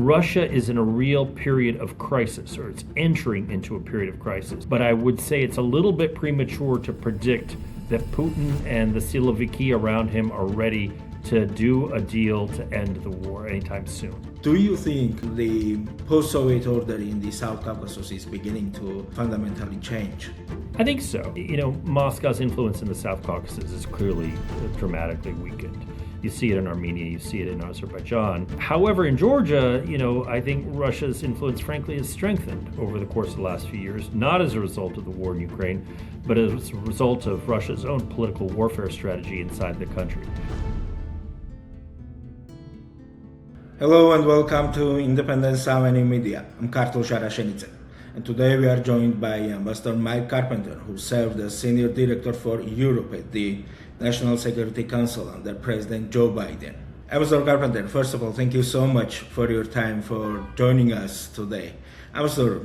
Russia is in a real period of crisis, or it's entering into a period of crisis. But I would say it's a little bit premature to predict that Putin and the Siloviki around him are ready to do a deal to end the war anytime soon. Do you think the post-Soviet order in the South Caucasus is beginning to fundamentally change? I think so. Moscow's influence in the South Caucasus is clearly dramatically weakened. You see it in Armenia, you see it in Azerbaijan. However, in Georgia, I think Russia's influence, frankly, has strengthened over the course of the last few years, not as a result of the war in Ukraine, but as a result of Russia's own political warfare strategy inside the country. Hello and welcome to Independent Southern Media. I'm Kartul Jarashenice, and today we are joined by Ambassador Mike Carpenter, who served as Senior Director for Europe at the National Security Council under President Joe Biden. Ambassador Carpenter, first of all, thank you so much for your time for joining us today. Ambassador,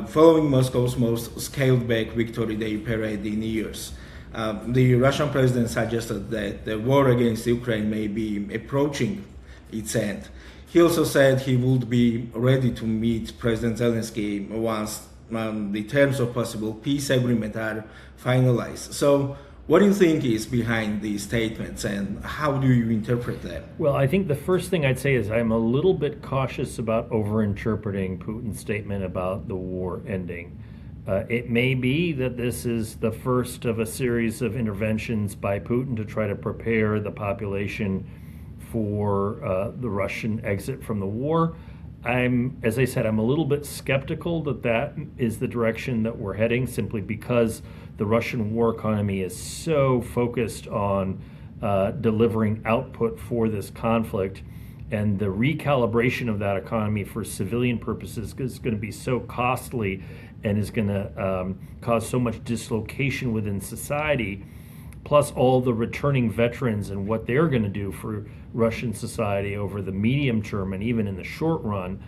following Moscow's most scaled-back Victory Day parade in years, the Russian president suggested that the war against Ukraine may be approaching its end. He also said he would be ready to meet President Zelensky once the terms of possible peace agreement are finalized. So what do you think is behind these statements and how do you interpret them? Well, I think the first thing I'd say is I'm a little bit cautious about overinterpreting Putin's statement about the war ending. It may be that this is the first of a series of interventions by Putin to try to prepare the population for the Russian exit from the war. As I said, I'm a little bit skeptical that is the direction that we're heading, simply because the Russian war economy is so focused on delivering output for this conflict, and the recalibration of that economy for civilian purposes is going to be so costly and is going to cause so much dislocation within society, plus all the returning veterans and what they're going to do for Russian society over the medium term and even in the short run.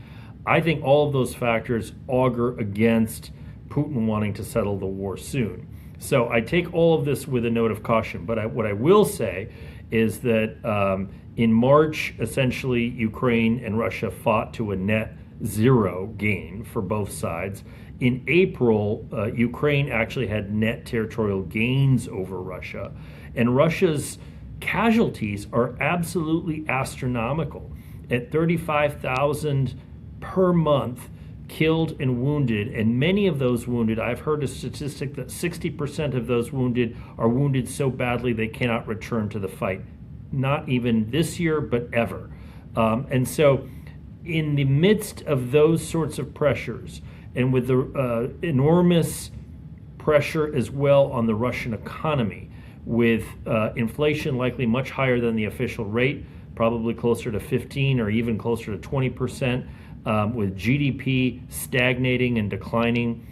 I think all of those factors augur against Putin wanting to settle the war soon. So I take all of this with a note of caution, but what I will say is that in March, essentially, Ukraine and Russia fought to a net zero gain for both sides. In April, Ukraine actually had net territorial gains over Russia, and Russia's casualties are absolutely astronomical at 35,000 per month killed and wounded, and many of those wounded, I've heard a statistic that 60% of those wounded are wounded so badly they cannot return to the fight, not even this year, but ever. And so in the midst of those sorts of pressures, and with the enormous pressure as well on the Russian economy, with inflation likely much higher than the official rate, probably closer to 15 or even closer to 20%, with GDP stagnating and declining,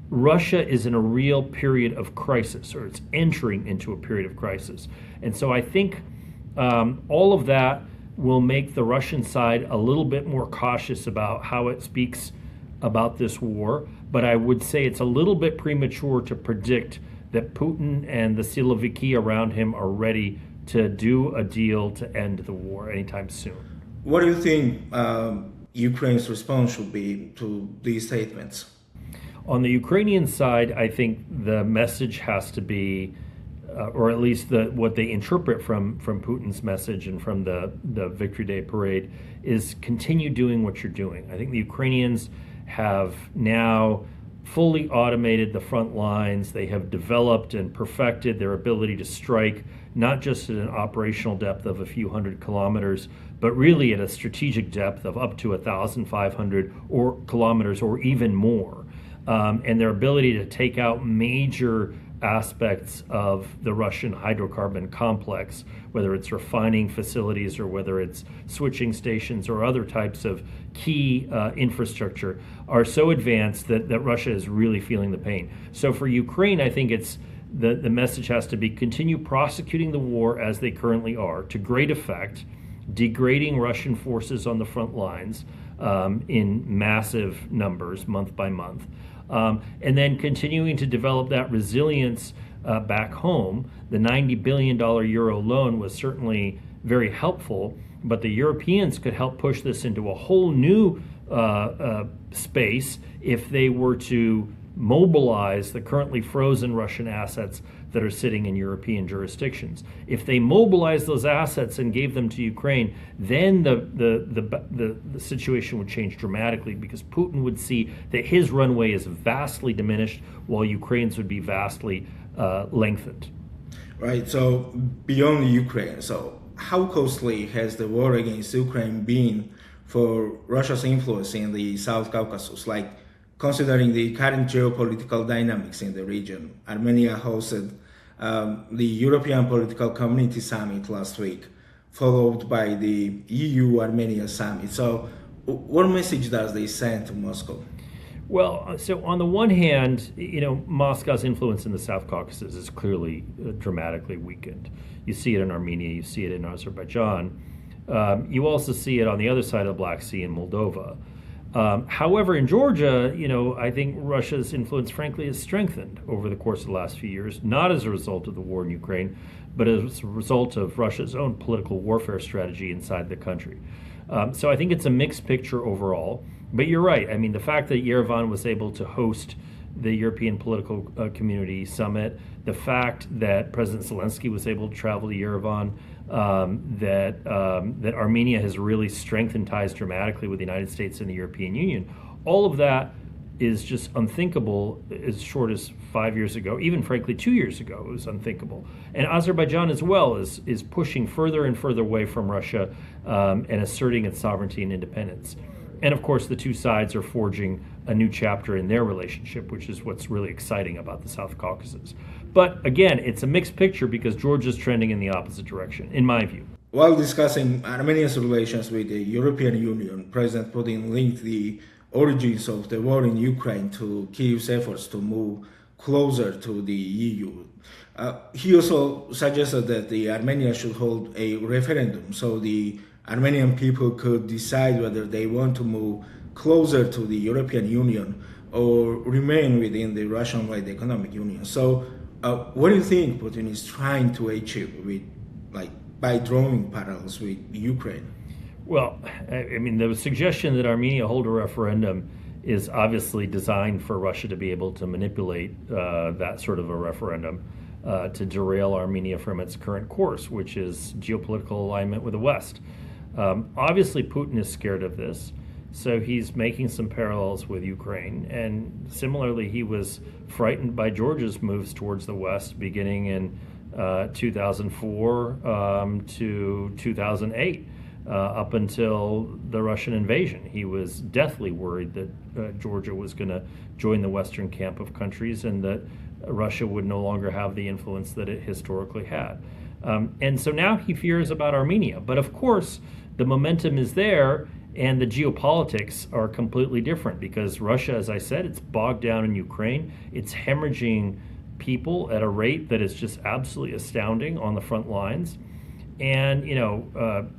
Russia is in a real period of crisis, or it's entering into a period of crisis. And so I think all of that will make the Russian side a little bit more cautious about how it speaks about this war, but I would say it's a little bit premature to predict that Putin and the Siloviki around him are ready to do a deal to end the war anytime soon. What do you think Ukraine's response should be to these statements? On the Ukrainian side, I think the message has to be, or at least what they interpret from Putin's message and from the Victory Day parade, is continue doing what you're doing. I think the Ukrainians have now fully automated the front lines. They have developed and perfected their ability to strike, not just at an operational depth of a few hundred kilometers, but really at a strategic depth of up to 1,500 kilometers or even more. And their ability to take out major aspects of the Russian hydrocarbon complex, whether it's refining facilities or whether it's switching stations or other types of key infrastructure, are so advanced that Russia is really feeling the pain. So for Ukraine, I think it's the message has to be continue prosecuting the war as they currently are, to great effect, degrading Russian forces on the front lines in massive numbers month by month. And then continuing to develop that resilience back home. The $90 billion euro loan was certainly very helpful, but the Europeans could help push this into a whole new space if they were to mobilize the currently frozen Russian assets that are sitting in European jurisdictions. If they mobilized those assets and gave them to Ukraine, then the situation would change dramatically, because Putin would see that his runway is vastly diminished while Ukraine's would be vastly lengthened. Right, so beyond Ukraine, so how costly has the war against Ukraine been for Russia's influence in the South Caucasus? Like, considering the current geopolitical dynamics in the region, Armenia hosted the European Political Community Summit last week, followed by the EU-Armenia Summit. So what message does this send to Moscow? Well, so on the one hand, Moscow's influence in the South Caucasus is clearly dramatically weakened. You see it in Armenia, you see it in Azerbaijan. You also see it on the other side of the Black Sea in Moldova. However, in Georgia, I think Russia's influence, frankly, has strengthened over the course of the last few years, not as a result of the war in Ukraine, but as a result of Russia's own political warfare strategy inside the country. So I think it's a mixed picture overall. But you're right. I mean, the fact that Yerevan was able to host the European Political Community Summit, the fact that President Zelensky was able to travel to Yerevan, that Armenia has really strengthened ties dramatically with the United States and the European Union, all of that is just unthinkable as short as 5 years ago. Even frankly, 2 years ago, it was unthinkable. And Azerbaijan as well is pushing further and further away from Russia and asserting its sovereignty and independence. And of course, the two sides are forging a new chapter in their relationship, which is what's really exciting about the South Caucasus. But again, it's a mixed picture because Georgia's trending in the opposite direction, in my view. While discussing Armenia's relations with the European Union, President Putin linked the origins of the war in Ukraine to Kyiv's efforts to move closer to the EU. He also suggested that Armenia should hold a referendum so the Armenian people could decide whether they want to move closer to the European Union or remain within the Russian-led economic union. So what do you think Putin is trying to achieve by drawing parallels with Ukraine? Well, I mean, the suggestion that Armenia hold a referendum is obviously designed for Russia to be able to manipulate that sort of a referendum to derail Armenia from its current course, which is geopolitical alignment with the West. Obviously, Putin is scared of this, so he's making some parallels with Ukraine. And similarly, he was frightened by Georgia's moves towards the West beginning in 2004 to 2008. Up until the Russian invasion, he was deathly worried that Georgia was going to join the Western camp of countries and that Russia would no longer have the influence that it historically had. And so now he fears about Armenia. But of course, the momentum is there and the geopolitics are completely different because Russia, as I said, it's bogged down in Ukraine. It's hemorrhaging people at a rate that is just absolutely astounding on the front lines. And,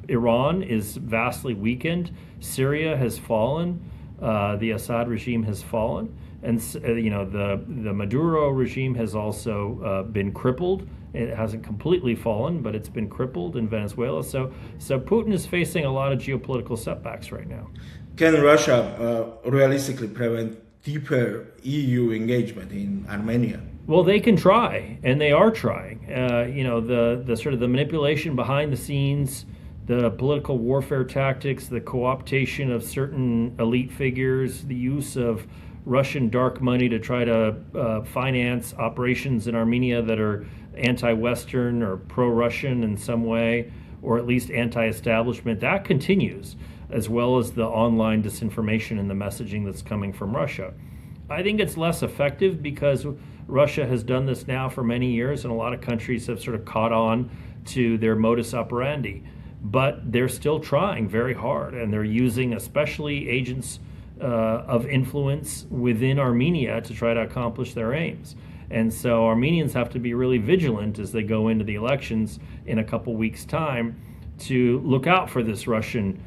Iran is vastly weakened. Syria has fallen. The Assad regime has fallen. And, the Maduro regime has also been crippled. It hasn't completely fallen, but it's been crippled in Venezuela. So Putin is facing a lot of geopolitical setbacks right now. Can Russia realistically prevent deeper EU engagement in Armenia? Well, they can try, and they are trying. The sort of the manipulation behind the scenes, the political warfare tactics, the co-optation of certain elite figures, the use of Russian dark money to try to finance operations in Armenia that are anti-Western or pro-Russian in some way, or at least anti-establishment, that continues, as well as the online disinformation and the messaging that's coming from Russia. I think it's less effective because Russia has done this now for many years, and a lot of countries have sort of caught on to their modus operandi. But they're still trying very hard, and they're using especially agents of influence within Armenia to try to accomplish their aims. And so Armenians have to be really vigilant as they go into the elections in a couple weeks' time to look out for this Russian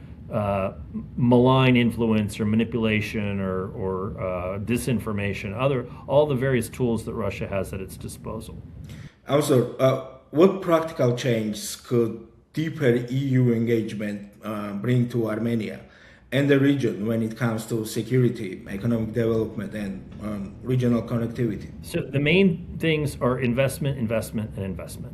malign influence or manipulation or disinformation, all the various tools that Russia has at its disposal. Also, what practical changes could deeper EU engagement bring to Armenia and the region when it comes to security, economic development, and regional connectivity? So the main things are investment, investment, and investment.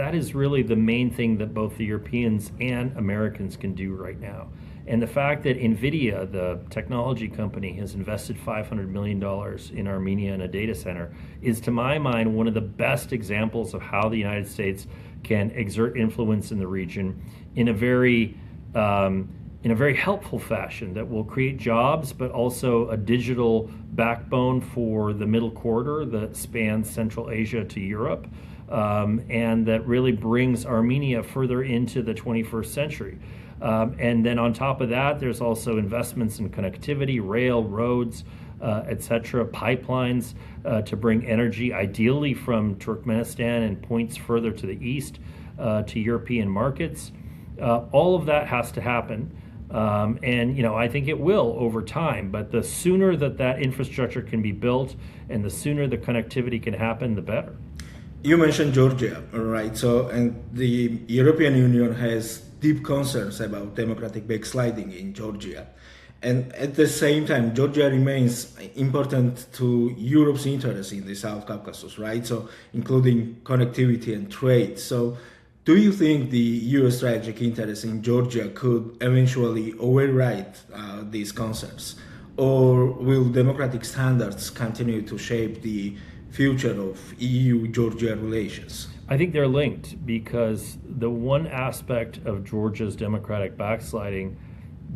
That is really the main thing that both the Europeans and Americans can do right now. And the fact that NVIDIA, the technology company, has invested $500 million in Armenia in a data center is, to my mind, one of the best examples of how the United States can exert influence in the region in a very helpful fashion that will create jobs, but also a digital backbone for the middle corridor that spans Central Asia to Europe, and that really brings Armenia further into the 21st century. And then on top of that, there's also investments in connectivity, rail, roads, etc., pipelines to bring energy, ideally from Turkmenistan and points further to the east to European markets. All of that has to happen. And I think it will over time, but the sooner that infrastructure can be built and the sooner the connectivity can happen, the better. You mentioned Georgia, right? So, and the European Union has deep concerns about democratic backsliding in Georgia. And at the same time, Georgia remains important to Europe's interests in the South Caucasus, right? So, including connectivity and trade. So, do you think the U.S. strategic interest in Georgia could eventually override these concerns? Or will democratic standards continue to shape the future of EU-Georgia relations? I think they're linked, because the one aspect of Georgia's democratic backsliding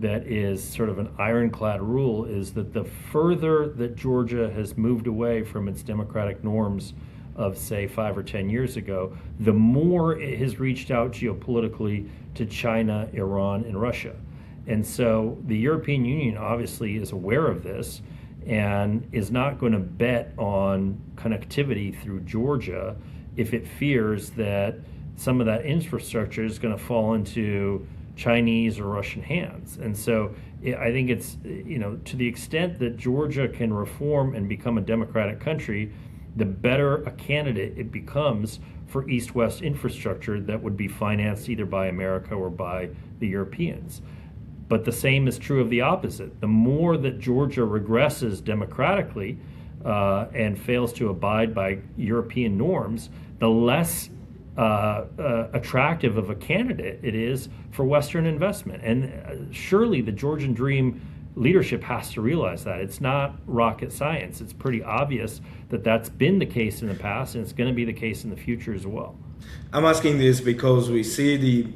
that is sort of an ironclad rule is that the further that Georgia has moved away from its democratic norms of, say, 5 or 10 years ago, the more it has reached out geopolitically to China, Iran, and Russia. And so the European Union obviously is aware of this and is not going to bet on connectivity through Georgia if it fears that some of that infrastructure is going to fall into Chinese or Russian hands. And so I think it's, to the extent that Georgia can reform and become a democratic country, the better a candidate it becomes for East-West infrastructure that would be financed either by America or by the Europeans. But the same is true of the opposite. The more that Georgia regresses democratically and fails to abide by European norms, the less attractive of a candidate it is for Western investment. And surely the Georgian dream leadership has to realize that. It's not rocket science. It's pretty obvious that that's been the case in the past, and it's going to be the case in the future as well. I'm asking this because we see the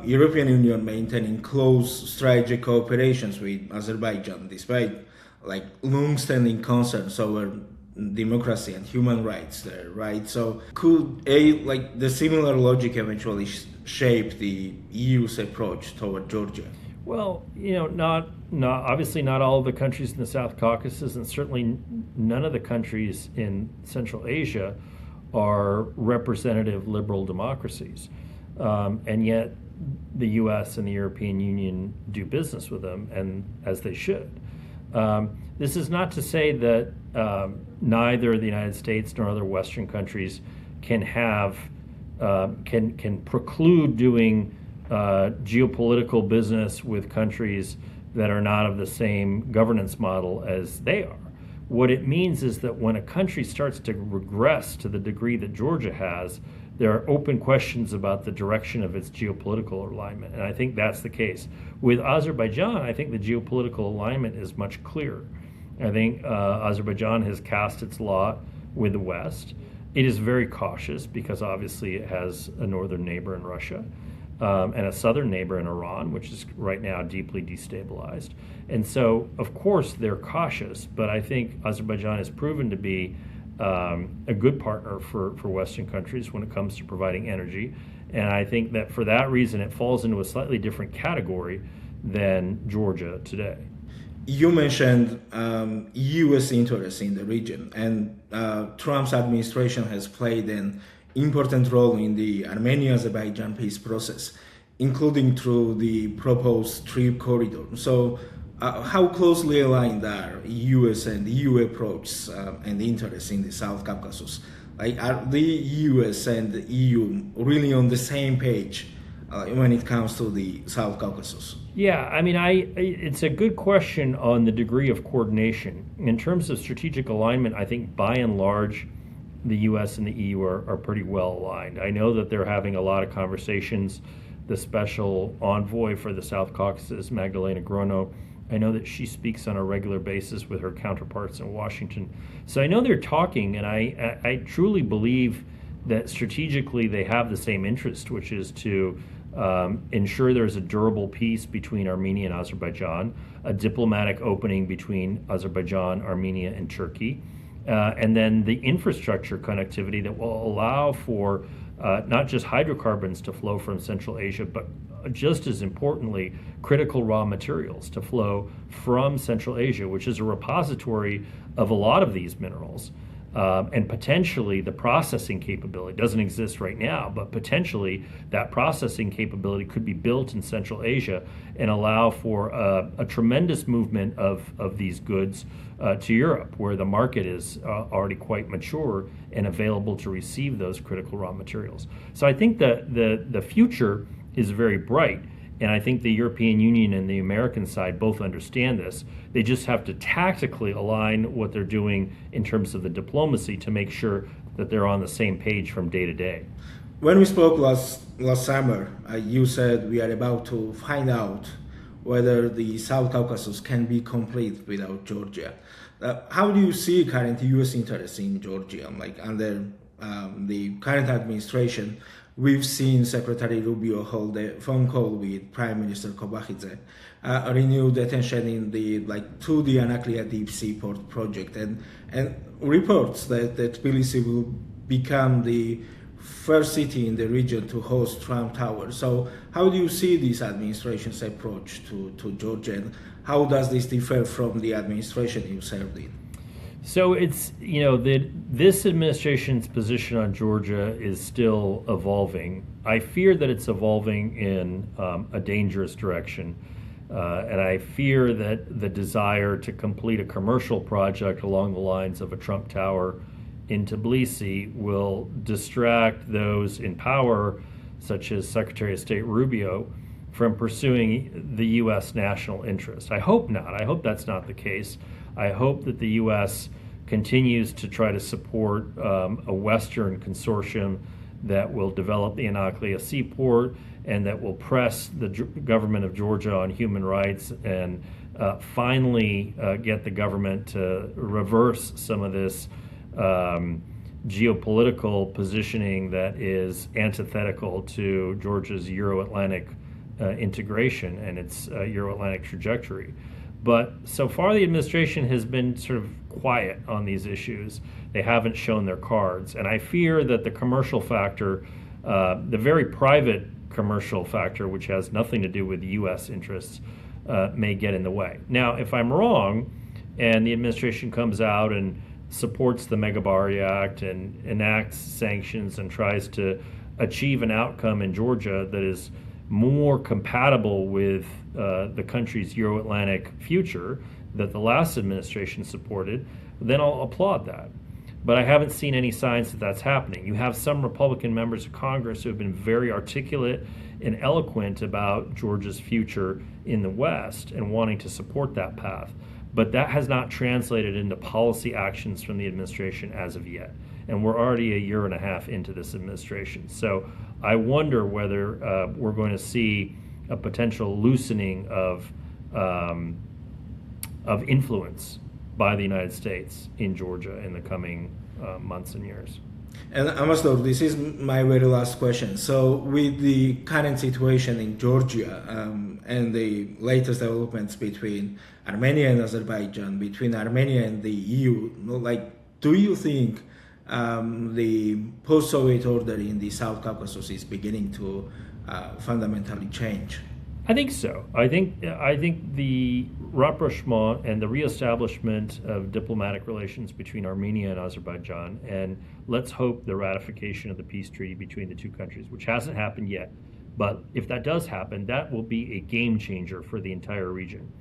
European Union maintaining close strategic cooperations with Azerbaijan, despite long-standing concerns over democracy and human rights there, right? So could the similar logic eventually shape the EU's approach toward Georgia? Well, not obviously not all of the countries in the South Caucasus, and certainly none of the countries in Central Asia are representative liberal democracies, and yet the U.S. and the European Union do business with them, and as they should. This is not to say that neither the United States nor other Western countries can preclude doing geopolitical business with countries that are not of the same governance model as they are. What it means is that when a country starts to regress to the degree that Georgia has, there are open questions about the direction of its geopolitical alignment, and I think that's the case. With Azerbaijan, I think the geopolitical alignment is much clearer. I think Azerbaijan has cast its lot with the West. It is very cautious because obviously it has a northern neighbor in Russia, and a southern neighbor in Iran, which is right now deeply destabilized. And so, of course, they're cautious, but I think Azerbaijan has proven to be a good partner for Western countries when it comes to providing energy. And I think that for that reason, it falls into a slightly different category than Georgia today. You mentioned U.S. interests in the region, and Trump's administration has played an important role in the Armenia-Azerbaijan peace process, including through the proposed trade corridor. So how closely aligned are U.S. and EU approaches and interests in the South Caucasus? Are the U.S. and the EU really on the same page when it comes to the South Caucasus? Yeah, I mean, it's a good question on the degree of coordination. In terms of strategic alignment, I think by and large, the U.S. and the EU are pretty well aligned. I know that they're having a lot of conversations. The special envoy for the South Caucasus, Magdalena Grono, I know that she speaks on a regular basis with her counterparts in Washington. So I know they're talking, and I truly believe that strategically they have the same interest, which is to ensure there's a durable peace between Armenia and Azerbaijan, a diplomatic opening between Azerbaijan, Armenia, and Turkey, and then the infrastructure connectivity that will allow for not just hydrocarbons to flow from Central Asia, but just as importantly, critical raw materials to flow from Central Asia, which is a repository of a lot of these minerals. And potentially the processing capability doesn't exist right now, but potentially that processing capability could be built in Central Asia and allow for a tremendous movement of these goods to Europe, where the market is already quite mature and available to receive those critical raw materials. So I think that the future is very bright. And I think the European Union and the American side both understand this. They just have to tactically align what they're doing in terms of the diplomacy to make sure that they're on the same page from day to day. When we spoke last summer, you said we are about to find out whether the South Caucasus can be complete without Georgia. How do you see current U.S. interests in Georgia? Like under the current administration, we've seen Secretary Rubio hold a phone call with Prime Minister Kobachidze, renewed attention in to the Anaklia Deep Sea Port project, and reports that Tbilisi will become the first city in the region to host Trump Tower. So how do you see this administration's approach to Georgia, and how does this differ from the administration you served in? So it's, this administration's position on Georgia is still evolving. I fear that it's evolving in a dangerous direction. And I fear that the desire to complete a commercial project along the lines of a Trump Tower in Tbilisi will distract those in power, such as Secretary of State Rubio, from pursuing the U.S. national interest. I hope not. I hope that's not the case. I hope that the U.S. continues to try to support a Western consortium that will develop the Anaklia seaport and that will press the government of Georgia on human rights and finally get the government to reverse some of this geopolitical positioning that is antithetical to Georgia's Euro-Atlantic integration and its Euro-Atlantic trajectory. But so far, the administration has been sort of quiet on these issues. They haven't shown their cards. And I fear that the commercial factor, the very private commercial factor, which has nothing to do with U.S. interests, may get in the way. Now, if I'm wrong, and the administration comes out and supports the Megabari Act and enacts sanctions and tries to achieve an outcome in Georgia that is more compatible with the country's Euro-Atlantic future that the last administration supported, then I'll applaud that. But I haven't seen any signs that that's happening. You have some Republican members of Congress who have been very articulate and eloquent about Georgia's future in the West and wanting to support that path. But that has not translated into policy actions from the administration as of yet. And we're already a year and a half into this administration. So I wonder whether we're going to see a potential loosening of influence by the United States in Georgia in the coming months and years. And Ambassador, this is my very last question. So with the current situation in Georgia and the latest developments between Armenia and Azerbaijan, between Armenia and the EU, do you think the post-Soviet order in the South Caucasus is beginning to fundamentally change? I think so. I think the rapprochement and the reestablishment of diplomatic relations between Armenia and Azerbaijan, and let's hope the ratification of the peace treaty between the two countries, which hasn't happened yet, but if that does happen, that will be a game changer for the entire region.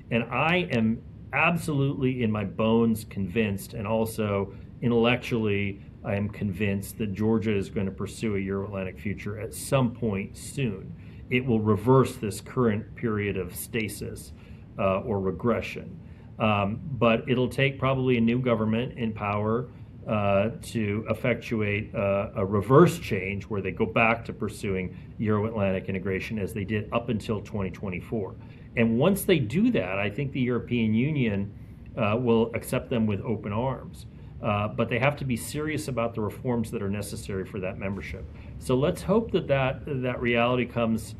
And I am absolutely in my bones convinced and also intellectually I am convinced that Georgia is going to pursue a Euro-Atlantic future at some point soon. It will reverse this current period of stasis or regression. But it'll take probably a new government in power to effectuate a reverse change where they go back to pursuing Euro-Atlantic integration as they did up until 2024. And once they do that, I think the European Union will accept them with open arms. But they have to be serious about the reforms that are necessary for that membership. So let's hope that reality comes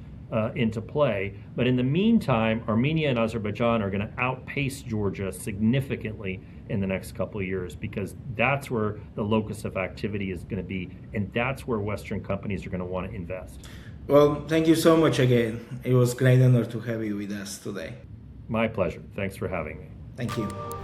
into play. But in the meantime, Armenia and Azerbaijan are going to outpace Georgia significantly in the next couple of years, because that's where the locus of activity is going to be, and that's where Western companies are going to want to invest. Well, thank you so much again. It was a great honor to have you with us today. My pleasure. Thanks for having me. Thank you.